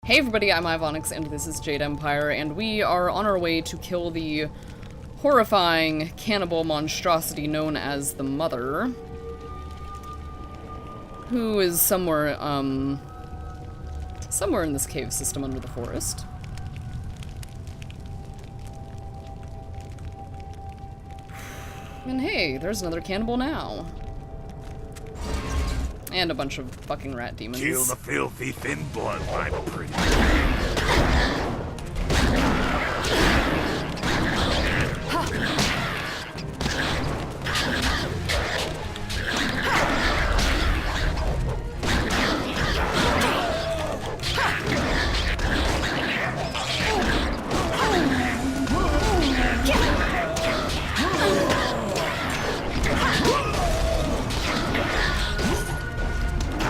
Hey everybody, I'm Ivonix, and this is Jade Empire, and we are on our way to kill the horrifying cannibal monstrosity known as the Mother, who is somewhere in this cave system under the forest. And hey, there's another cannibal now. And a bunch of fucking rat demons. Kill the filthy thin blood, my pretty.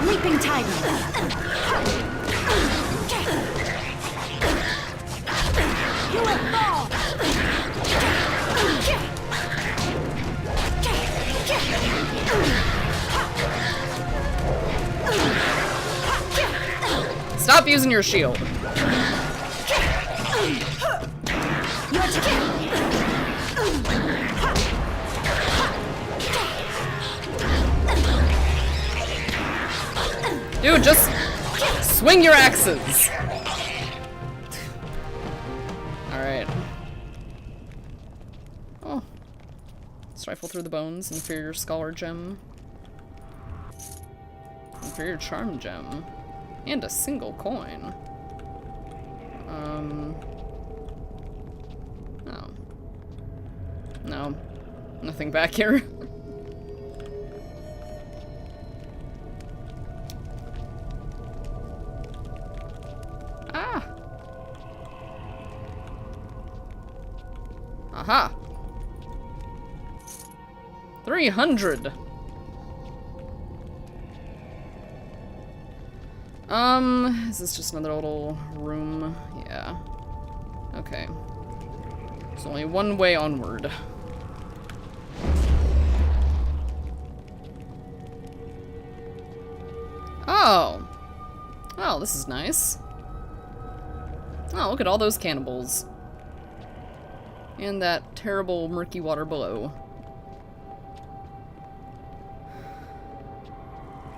Leaping tiger. You will fall. Stop using your shield. Dude, just swing your axes. Alright. Oh. Let's rifle through the bones. Inferior scholar gem. Inferior charm gem. And a single coin. Oh. No. Nothing back here. Ah! Aha! 300! Is this just another little room? Yeah. Okay. There's only one way onward. Oh! Oh, this is nice. Oh, look at all those cannibals. And that terrible murky water below.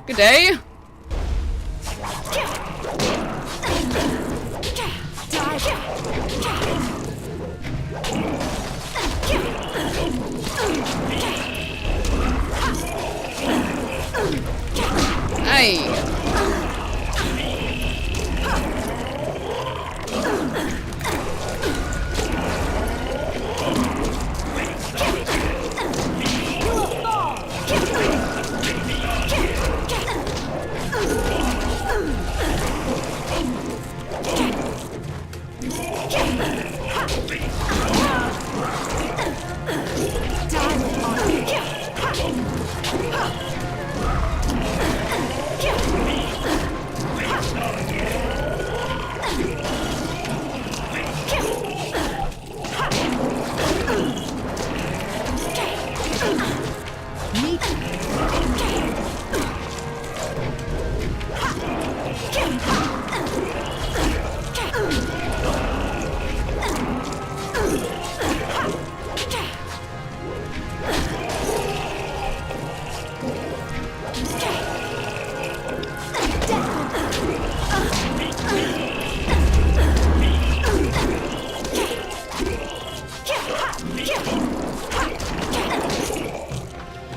Good day! Hey!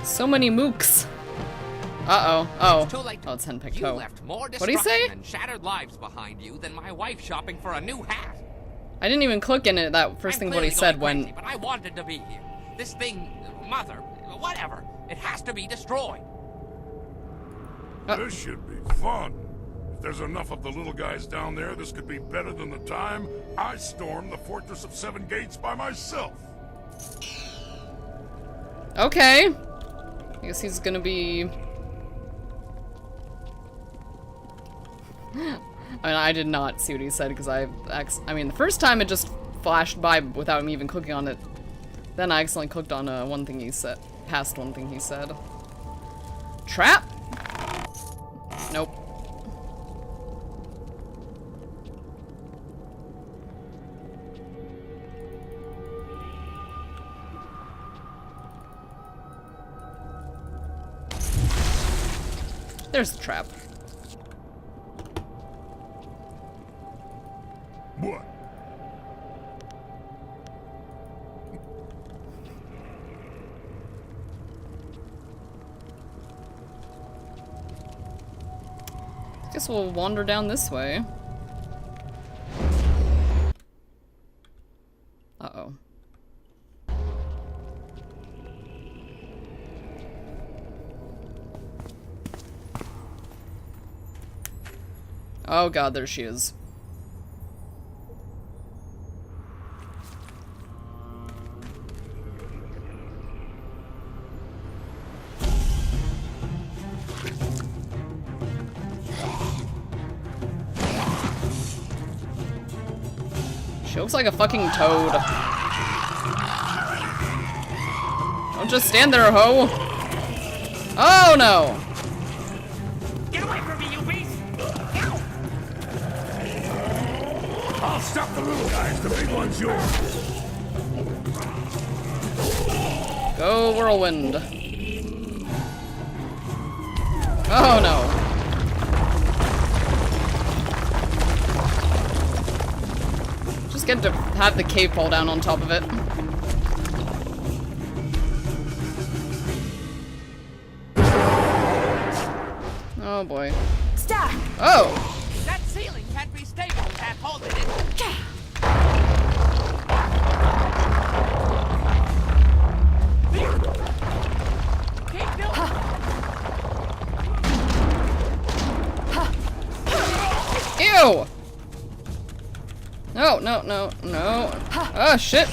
So many mooks. Uh-oh. Oh. Oh, it's Henpick Toe. What'd he say? And shattered lives behind you than my wife shopping for a new hat. I didn't even click in it, that first thing what he said when... Crazy, but I wanted to be here. This thing, Mother, whatever, it has to be destroyed. This should be fun. If there's enough of the little guys down there, this could be better than the time I stormed the Fortress of Seven Gates by myself. Okay. I guess he's gonna be... I mean, I did not see what he said because I mean, the first time it just flashed by without me even clicking on it. Then I accidentally clicked on one thing he said, past one thing he said. Trap? Nope. There's the trap. What? Guess we'll wander down this way. Uh-oh. Oh god, there she is. She looks like a fucking toad. Don't just stand there, ho! Oh no! Get away from me, you beast! I'll stop the little guys, the big one's yours. Go whirlwind. Oh no. Just get to have the cave fall down on top of it. Oh boy. Stop! Oh! That ceiling can't be stable with that hole in it. Keep doing it. Ew! No, no, no, no. Oh shit!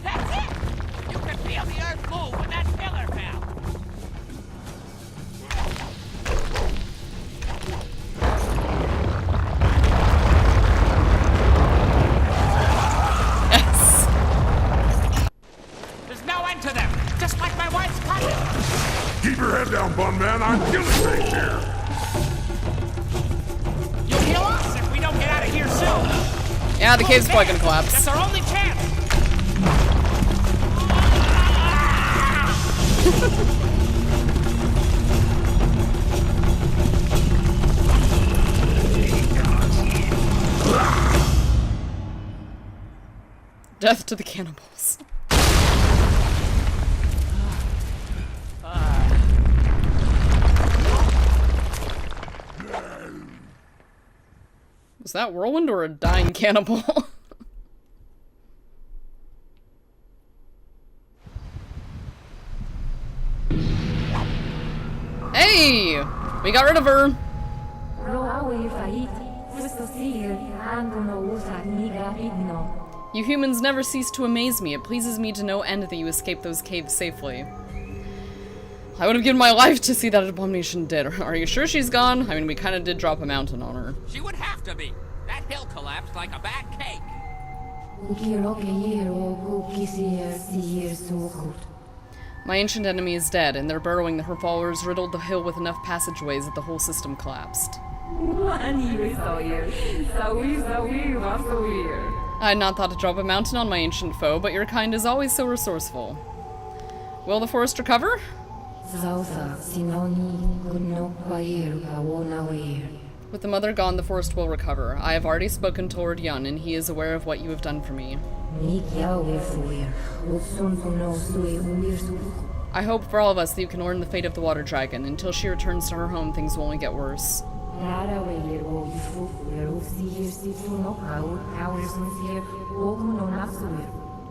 That's it! You can feel the earth move when that pillar fell. Yes! There's no end to them, just like my wife's cousin. Keep your head down, bun man. I'm killing things here. You'll kill us if we don't get out of here soon. Yeah, the cave's probably gonna collapse. That's our only chance. Death to the cannibals. Was that whirlwind or a dying cannibal? Hey! We got rid of her! You humans never cease to amaze me. It pleases me to no end that you escaped those caves safely. I would have given my life to see that abomination dead. Are you sure she's gone? I mean, we kind of did drop a mountain on her. She would have to be. That hill collapsed like a bad cake. My ancient enemy is dead, and their burrowing her followers riddled the hill with enough passageways that the whole system collapsed. I had not thought to drop a mountain on my ancient foe, but your kind is always so resourceful. Will the forest recover? With the mother gone, the forest will recover. I have already spoken to Lord Yun, and he is aware of what you have done for me. I hope for all of us that you can learn the fate of the water dragon. Until she returns to her home, things will only get worse.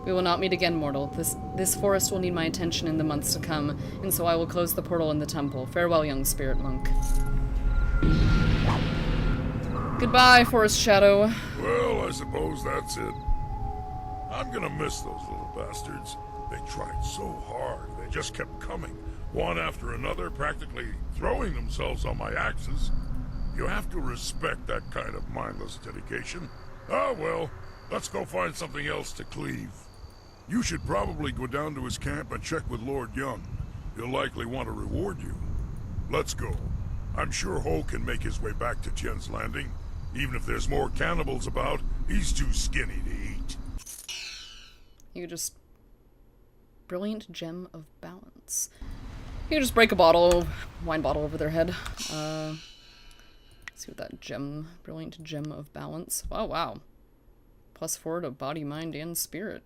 We will not meet again, mortal. This forest will need my attention in the months to come, and so I will close the portal in the temple. Farewell, young spirit monk. Goodbye, Forest Shadow. Well, I suppose that's it. I'm gonna miss those little bastards. They tried so hard. They just kept coming, one after another, practically throwing themselves on my axes. You have to respect that kind of mindless dedication. Ah, well, let's go find something else to cleave. You should probably go down to his camp and check with Lord Yun. He'll likely want to reward you. Let's go. I'm sure Ho can make his way back to Jen's Landing. Even if there's more cannibals about, he's too skinny to eat. You could just... Brilliant gem of balance. You could just break a bottle, wine bottle over their head. Let's see what that gem... Brilliant gem of balance. Oh, wow. +4 to body, mind, and spirit.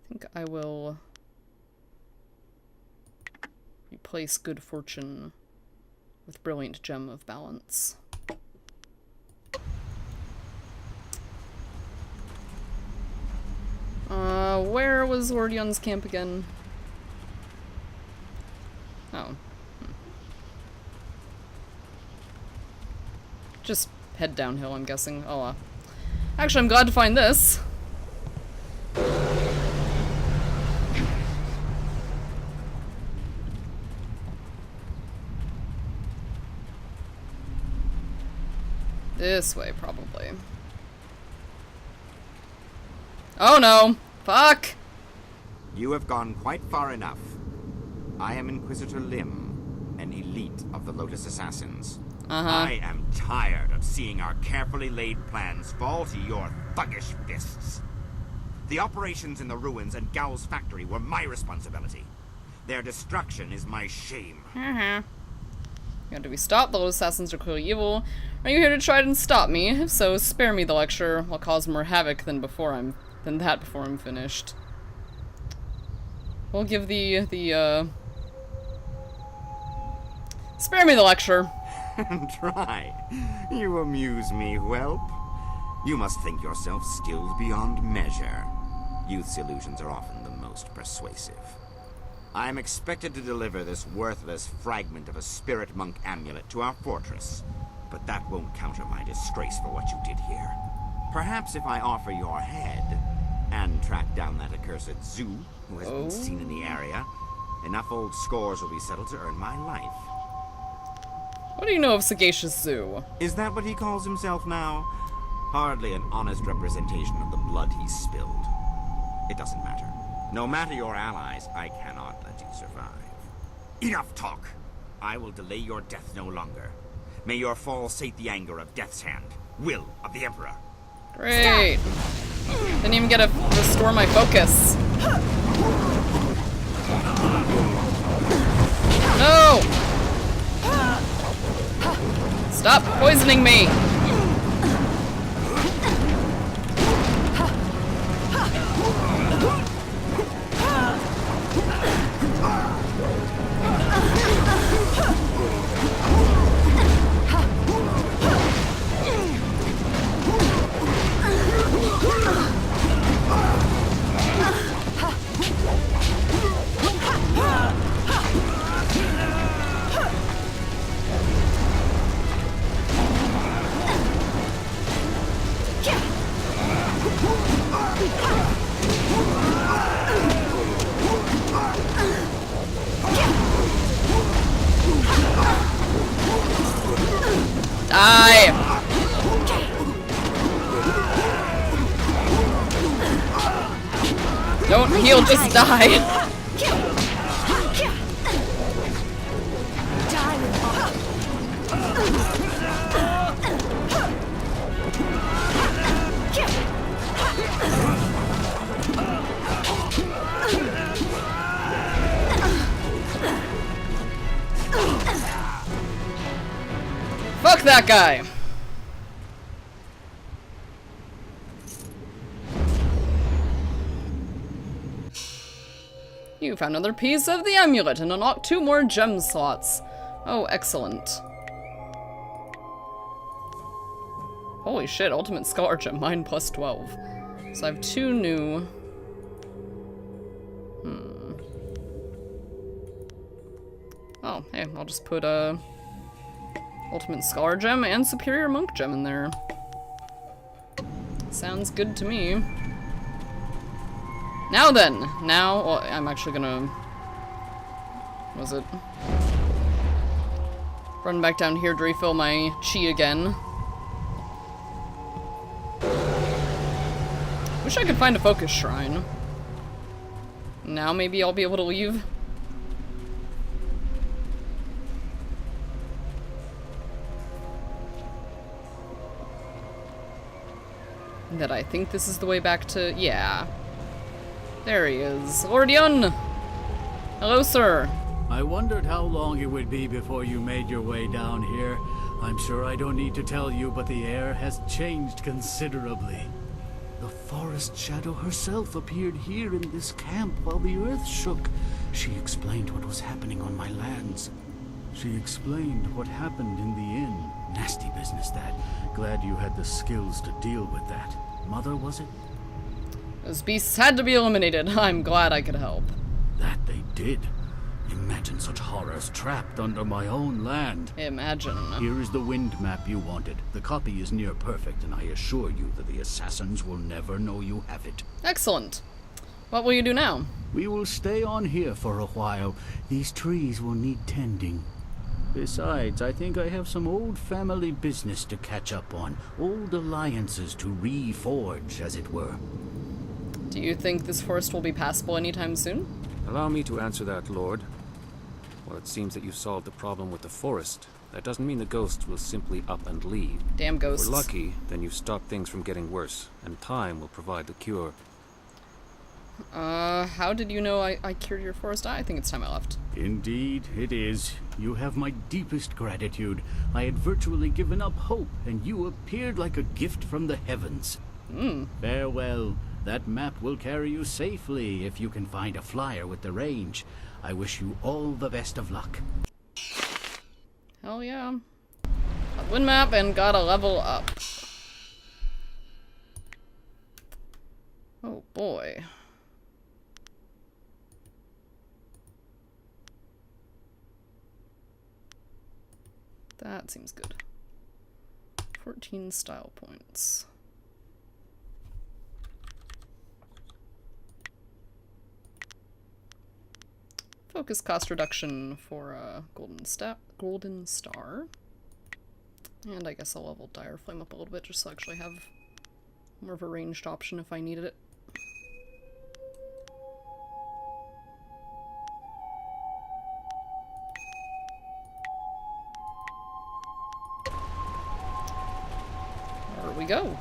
I think I will replace good fortune with brilliant gem of balance. Where was Ordion's camp again? Oh. Just head downhill, I'm guessing. Oh, actually, I'm glad to find this. This way, probably. Oh no! Fuck! You have gone quite far enough. I am Inquisitor Lim, an elite of the Lotus Assassins. I am tired of seeing our carefully laid plans fall to your thuggish fists. The operations in the ruins and Gao's factory were my responsibility. Their destruction is my shame. Do we stop? The Lotus Assassins are clearly evil. Are you here to try and stop me? If so, spare me the lecture. I'll cause more havoc than before I'm finished. We'll give the spare me the lecture. Try. You amuse me, whelp. You must think yourself skilled beyond measure. Youth's illusions are often the most persuasive. I am expected to deliver this worthless fragment of a spirit monk amulet to our fortress, but that won't counter my disgrace for what you did here. Perhaps if I offer your head, and track down that accursed Zoo who has been seen in the area, enough old scores will be settled to earn my life. What do you know of Sagacious Zoo? Is that what he calls himself now? Hardly an honest representation of the blood he spilled. It doesn't matter. No matter your allies, I cannot let you survive. Enough talk! I will delay your death no longer. May your fall sate the anger of Death's Hand, will of the Emperor. Great! Didn't even get to restore my focus. No! Stop poisoning me! Die! Don't heal, just die. Fuck that guy. You found another piece of the amulet and unlocked 2 more gem slots. Oh, excellent. Holy shit, ultimate scholar gem, mine plus 12. So I have 2 new... Oh, hey, I'll just put ultimate scholar gem and superior monk gem in there. Sounds good to me. Now then, well, I'm actually gonna... Was it? Run back down here to refill my chi again. Wish I could find a focus shrine. Now maybe I'll be able to leave. That I think this is the way back to... yeah. There he is. Lord Yun! Hello, sir. I wondered how long it would be before you made your way down here. I'm sure I don't need to tell you, but the air has changed considerably. The forest shadow herself appeared here in this camp while the earth shook. She explained what was happening on my lands. She explained what happened in the inn. Nasty business, that. Glad you had the skills to deal with that. Mother, was it? Those beasts had to be eliminated. I'm glad I could help. That they did. Imagine such horrors trapped under my own land. Imagine. Here is the wind map you wanted. The copy is near perfect, and I assure you that the assassins will never know you have it. Excellent. What will you do now? We will stay on here for a while. These trees will need tending. Besides, I think I have some old family business to catch up on. Old alliances to reforge, as it were. Do you think this forest will be passable anytime soon? Allow me to answer that, Lord. Well, it seems that you solved the problem with the forest. That doesn't mean the ghosts will simply up and leave. Damn ghosts. If we're lucky, then you've stopped things from getting worse, and time will provide the cure. How did you know I cured your forest eye? I think it's time I left. Indeed, it is. You have my deepest gratitude. I had virtually given up hope, and you appeared like a gift from the heavens. Farewell. That map will carry you safely if you can find a flyer with the range. I wish you all the best of luck. Hell yeah. Got the wind map and got a level up. Oh boy. That seems good. 14 style points. Focus cost reduction for a golden star. And I guess I'll level Dire Flame up a little bit just so I actually have more of a ranged option if I needed it. There we go.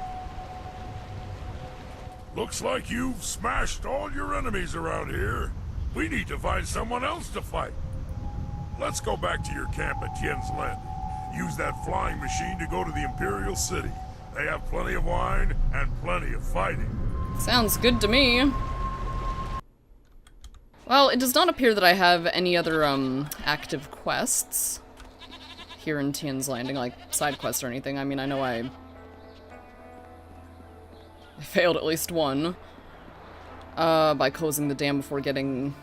Looks like you've smashed all your enemies around here. We need to find someone else to fight. Let's go back to your camp at Tien's Landing. Use that flying machine to go to the Imperial City. They have plenty of wine and plenty of fighting. Sounds good to me. Well, it does not appear that I have any other, active quests here in Tien's Landing, like side quests or anything. I mean, I know I failed at least one, by closing the dam before doing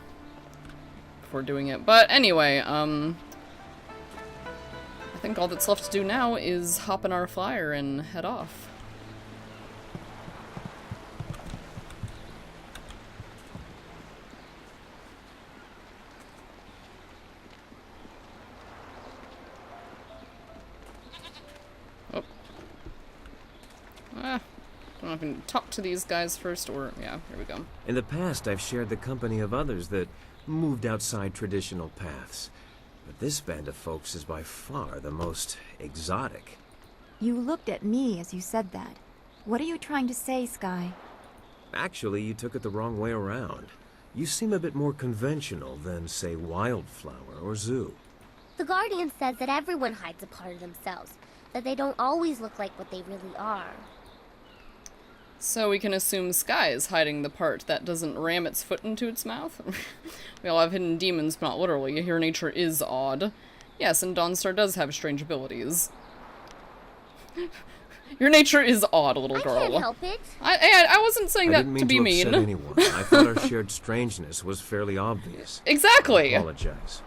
it. But anyway, I think all that's left to do now is hop in our flyer and head off. Oh. I don't know if I can talk to these guys first, or... yeah, here we go. In the past, I've shared the company of others that moved outside traditional paths. But this band of folks is by far the most exotic. You looked at me as you said that. What are you trying to say, Sky? Actually, you took it the wrong way around. You seem a bit more conventional than, say, Wildflower or Zoo. The Guardian says that everyone hides a part of themselves, that they don't always look like what they really are. So we can assume Sky is hiding the part that doesn't ram its foot into its mouth? We all have hidden demons, but not literally. Your nature is odd. Yes, and Dawnstar does have strange abilities. Your nature is odd, little girl. I can't help it. I wasn't saying that to be mean. I didn't mean to upset anyone. I thought our shared strangeness was fairly obvious. Exactly. I apologize.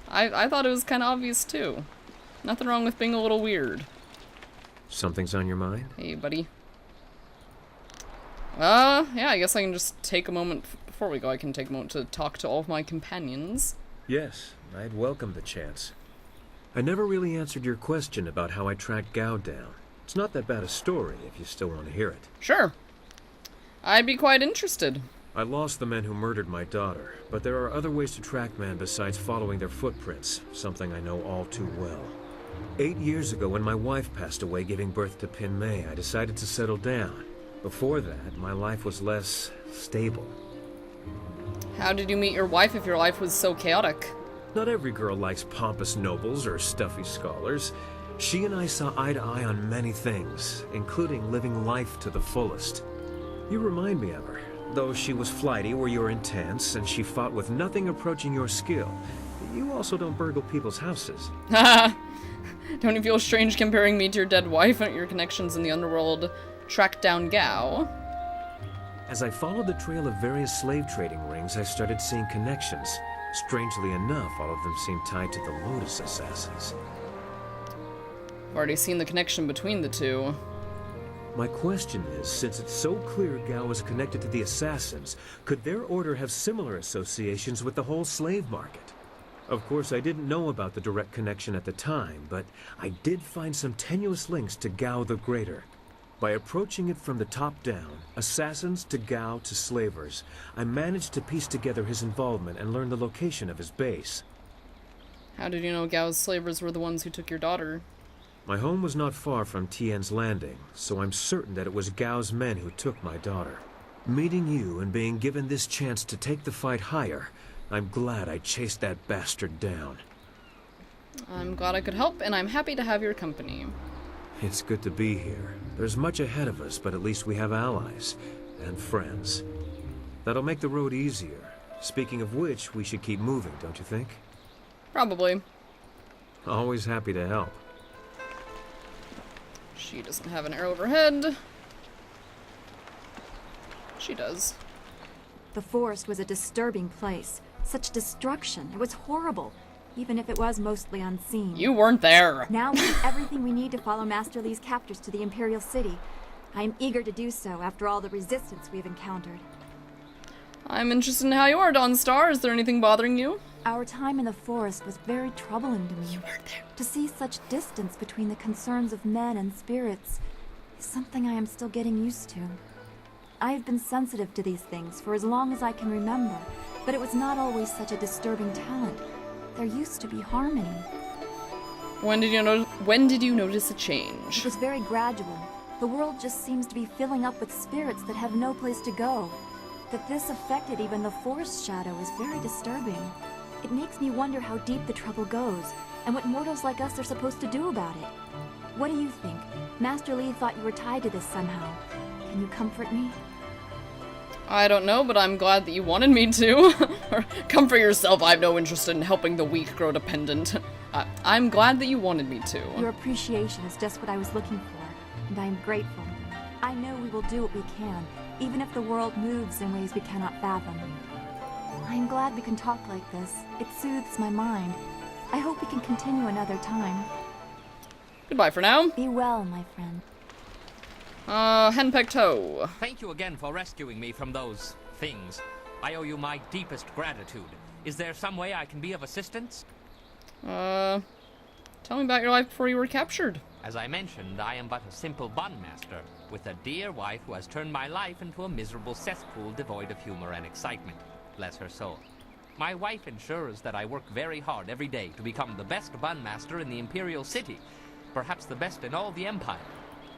I thought it was kind of obvious, too. Nothing wrong with being a little weird. Something's on your mind? Hey, buddy. Yeah, I guess I can just take a moment, before we go, I can take a moment to talk to all of my companions. Yes, I'd welcome the chance. I never really answered your question about how I tracked Gao down. It's not that bad a story if you still want to hear it. Sure. I'd be quite interested. I lost the men who murdered my daughter, but there are other ways to track men besides following their footprints, something I know all too well. 8 years ago, when my wife passed away giving birth to Pin Mei, I decided to settle down. Before that, my life was less stable. How did you meet your wife if your life was so chaotic? Not every girl likes pompous nobles or stuffy scholars. She and I saw eye to eye on many things, including living life to the fullest. You remind me of her, though she was flighty where you're intense, and she fought with nothing approaching your skill. You also don't burgle people's houses. Don't you feel strange comparing me to your dead wife and your connections in the underworld tracked down Gao? As I followed the trail of various slave trading rings, I started seeing connections. Strangely enough, all of them seem tied to the Lotus Assassins. I've already seen the connection between the two. My question is, since it's so clear Gao is connected to the Assassins, could their order have similar associations with the whole slave market? Of course, I didn't know about the direct connection at the time, but I did find some tenuous links to Gao the Greater. By approaching it from the top down, assassins to Gao to slavers, I managed to piece together his involvement and learn the location of his base. How did you know Gao's slavers were the ones who took your daughter? My home was not far from Tian's Landing, so I'm certain that it was Gao's men who took my daughter. Meeting you and being given this chance to take the fight higher, I'm glad I chased that bastard down. I'm glad I could help, and I'm happy to have your company. It's good to be here. There's much ahead of us, but at least we have allies and friends. That'll make the road easier. Speaking of which, we should keep moving, don't you think? Probably. Always happy to help. She doesn't have an arrow overhead. She does. The forest was a disturbing place. Such destruction. It was horrible, even if it was mostly unseen. You weren't there. Now we have everything we need to follow Master Li's captors to the Imperial City. I am eager to do so after all the resistance we've encountered. I'm interested in how you are, Dawnstar. Is there anything bothering you? Our time in the forest was very troubling to me. You weren't there. To see such distance between the concerns of men and spirits is something I am still getting used to. I have been sensitive to these things for as long as I can remember, but it was not always such a disturbing talent. There used to be harmony. When did you notice a change? It was very gradual. The world just seems to be filling up with spirits that have no place to go. That this affected even the forest shadow is very disturbing. It makes me wonder how deep the trouble goes, and what mortals like us are supposed to do about it. What do you think? Master Li thought you were tied to this somehow. Can you comfort me? I don't know, but I'm glad that you wanted me to. Comfort yourself, I have no interest in helping the weak grow dependent. I'm glad that you wanted me to. Your appreciation is just what I was looking for, and I am grateful. I know we will do what we can, even if the world moves in ways we cannot fathom. I am glad we can talk like this. It soothes my mind. I hope we can continue another time. Goodbye for now. Be well, my friend. Henpecked Toe. Thank you again for rescuing me from those things. I owe you my deepest gratitude. Is there some way I can be of assistance? Tell me about your life before you were captured. As I mentioned, I am but a simple bun master, with a dear wife who has turned my life into a miserable cesspool devoid of humor and excitement. Bless her soul. My wife ensures that I work very hard every day to become the best bun master in the Imperial City, perhaps the best in all the Empire.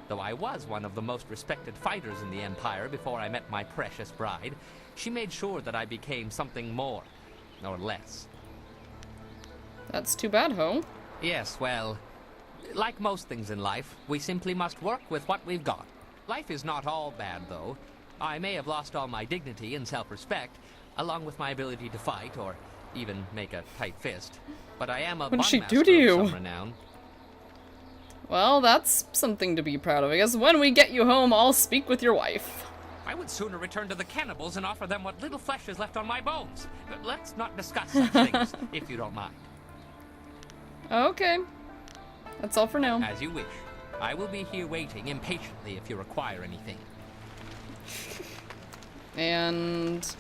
Though I was one of the most respected fighters in the Empire before I met my precious bride, she made sure that I became something more, or less. That's too bad, Ho. Yes, well, like most things in life, we simply must work with what we've got. Life is not all bad, though. I may have lost all my dignity and self-respect, along with my ability to fight, or even make a tight fist. But I am a What did she bunmaster do to you? of some renown. Well, that's something to be proud of. I guess when we get you home, I'll speak with your wife. I would sooner return to the cannibals and offer them what little flesh is left on my bones. But let's not discuss such things, if you don't mind. Okay. That's all for now. As you wish. I will be here waiting impatiently if you require anything. And...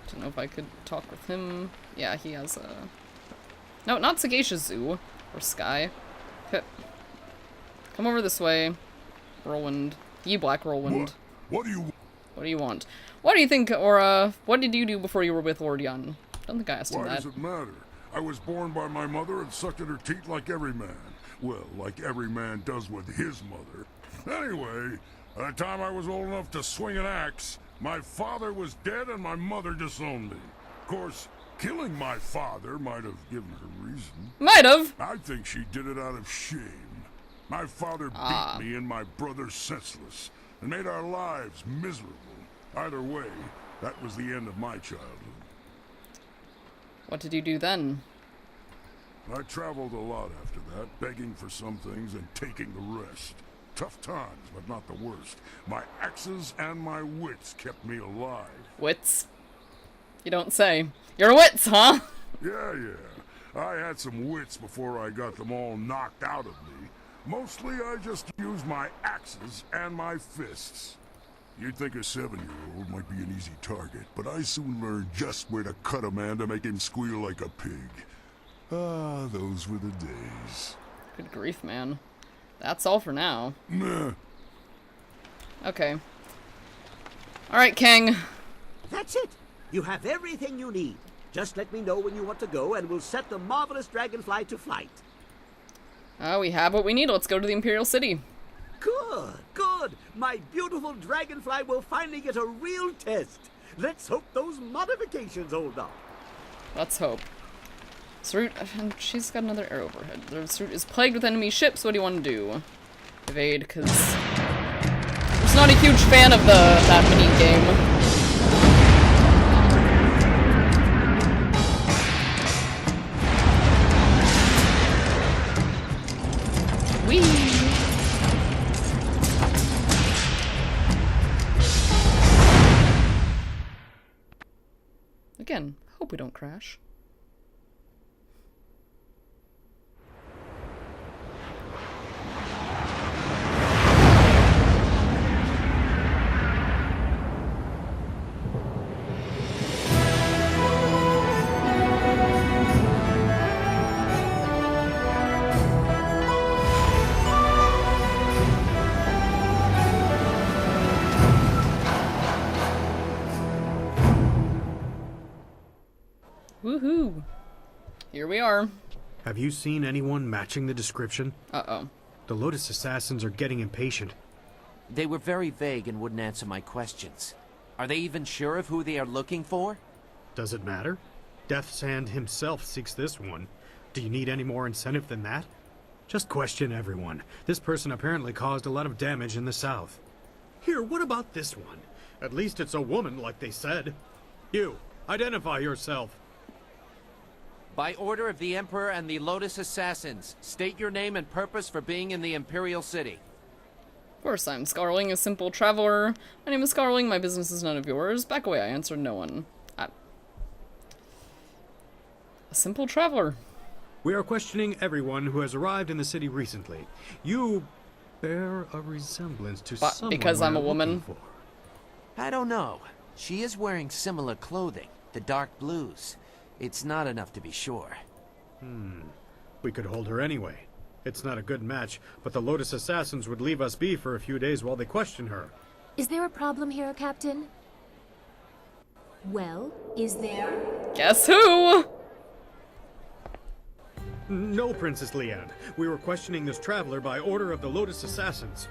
I don't know if I could talk with him. Yeah, he has a No, not Sagacious Zoo. Or Sky. Come over this way. Whirlwind. Ye Black Whirlwind. What do you... What do you want? What do you think, or, what did you do before you were with Lord Yun? Don't think I asked him Why that. does it matter? I was born by my mother and sucked at her teat like every man. Well, like every man does with his mother. Anyway, by the time I was old enough to swing an axe, my father was dead and my mother disowned me. Of course, killing my father might have given her reason. Might have. I think she did it out of shame. My father beat me and my brother senseless and made our lives miserable. Either way, that was the end of my childhood. What did you do then? I traveled a lot after that, begging for some things and taking the rest. Tough times, but not the worst. My axes and my wits kept me alive. Wits? You don't say. Your wits, huh? Yeah. I had some wits before I got them all knocked out of me. Mostly I just used my axes and my fists. You'd think a 7-year-old might be an easy target, but I soon learned just where to cut a man to make him squeal like a pig. Ah, those were the days. Good grief, man. That's all for now. Meh. Okay. Alright, King. That's it. You have everything you need. Just let me know when you want to go, and we'll set the marvelous dragonfly to flight. We have what we need. Let's go to the Imperial City. Good. My beautiful dragonfly will finally get a real test. Let's hope those modifications hold up. Let's hope. This route, and she's got another arrow overhead. This route is plagued with enemy ships. What do you want to do? Evade, because I'm just not a huge fan of that mini game. Again, hope we don't crash. Woohoo! Here we are. Have you seen anyone matching the description? Uh-oh. The Lotus Assassins are getting impatient. They were very vague and wouldn't answer my questions. Are they even sure of who they are looking for? Does it matter? Death's Hand himself seeks this one. Do you need any more incentive than that? Just question everyone. This person apparently caused a lot of damage in the south. Here, what about this one? At least it's a woman, like they said. You, identify yourself. By order of the Emperor and the Lotus Assassins, state your name and purpose for being in the Imperial City. Of course, I'm Scarling, a simple traveler. My name is Scarling, my business is none of yours. Back away, I answered no one. A simple traveler. We are questioning everyone who has arrived in the city recently. You bear a resemblance to someone because I'm a woman? I don't know. She is wearing similar clothing, the dark blues. It's not enough to be sure. We could hold her anyway. It's not a good match, but the Lotus Assassins would leave us be for a few days while they question her. Is there a problem here, Captain? Well, is there? Guess who? No, Princess Leanne. We were questioning this traveler by order of the Lotus Assassins.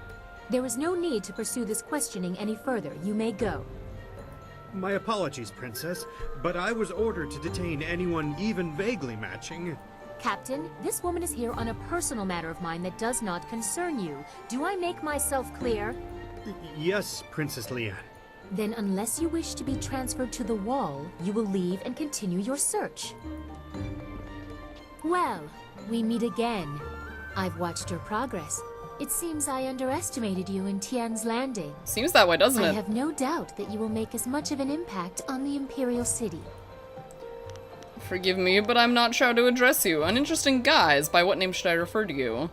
There is no need to pursue this questioning any further. You may go. My apologies, Princess, but I was ordered to detain anyone even vaguely matching. Captain, this woman is here on a personal matter of mine that does not concern you. Do I make myself clear? Yes, Princess Leanne. Then unless you wish to be transferred to the wall, you will leave and continue your search. Well, we meet again. I've watched your progress. It seems I underestimated you in Tian's Landing. Seems that way, doesn't it? I have no doubt that you will make as much of an impact on the Imperial City. Forgive me, but I'm not sure how to address you. Uninteresting guys. By what name should I refer to you?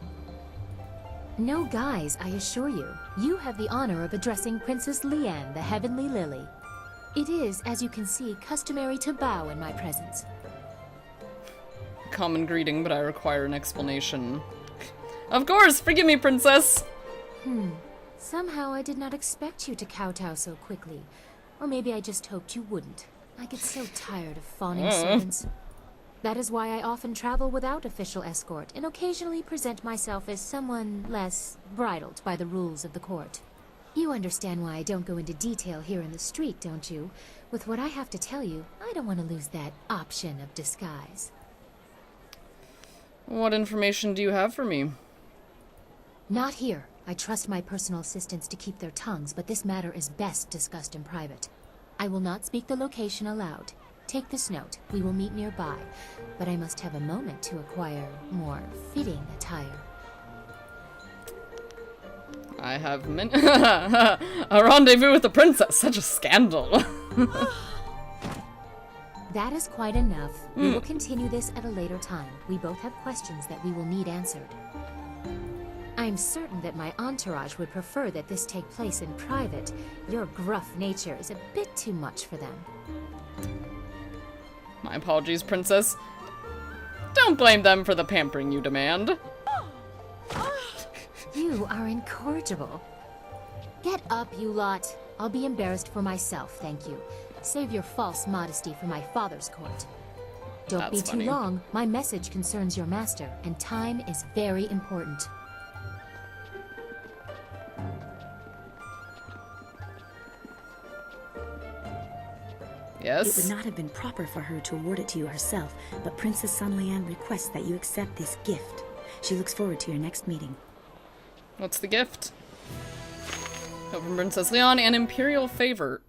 No guys, I assure you. You have the honor of addressing Princess Leanne, the Heavenly Lily. It is, as you can see, customary to bow in my presence. common greeting, but I require an explanation. Of course! Forgive me, princess! Somehow I did not expect you to kowtow so quickly. Or maybe I just hoped you wouldn't. I get so tired of fawning servants. That is why I often travel without official escort, and occasionally present myself as someone less bridled by the rules of the court. You understand why I don't go into detail here in the street, don't you? With what I have to tell you, I don't want to lose that option of disguise. What information do you have for me? Not here. I trust my personal assistants to keep their tongues, but this matter is best discussed in private. I will not speak the location aloud. Take this note. We will meet nearby, but I must have a moment to acquire more fitting attire. I have a rendezvous with the princess. Such a scandal. That is quite enough. We will continue this at a later time. We both have questions that we will need answered. I'm certain that my entourage would prefer that this take place in private. Your gruff nature is a bit too much for them. My apologies, princess. Don't blame them for the pampering you demand. You are incorrigible. Get up, you lot. I'll be embarrassed for myself, thank you. Save your false modesty for my father's court. Don't be too long. My message concerns your master, and time is very important. Yes? It would not have been proper for her to award it to you herself, but Princess Sun Lian requests that you accept this gift. She looks forward to your next meeting. What's the gift? Note from Princess Leon, an imperial favor.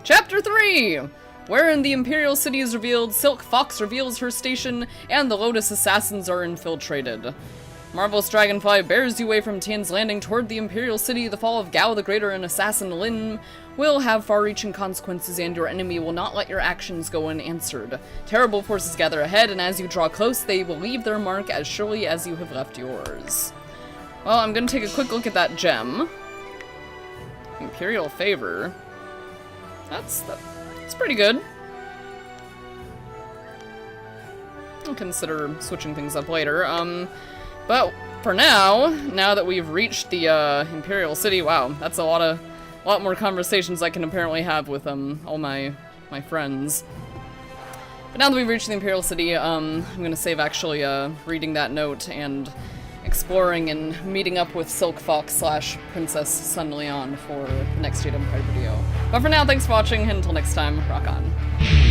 Chapter 3! Wherein the Imperial City is revealed, Silk Fox reveals her station, and the Lotus Assassins are infiltrated. Marvelous Dragonfly bears you away from Tian's Landing toward the Imperial City. The fall of Gao the Greater and Assassin Lin will have far-reaching consequences, and your enemy will not let your actions go unanswered. Terrible forces gather ahead, and as you draw close, they will leave their mark as surely as you have left yours. Well, I'm gonna take a quick look at that gem. Imperial Favor. That's pretty good. I'll consider switching things up later. But for now that we've reached the Imperial City, wow, that's a lot more conversations I can apparently have with all my friends. But now that we've reached the Imperial City, I'm gonna save actually reading that note and exploring and meeting up with Silk Fox / Princess Sun Lian for the next Jade Empire video. But for now, thanks for watching, and until next time, rock on.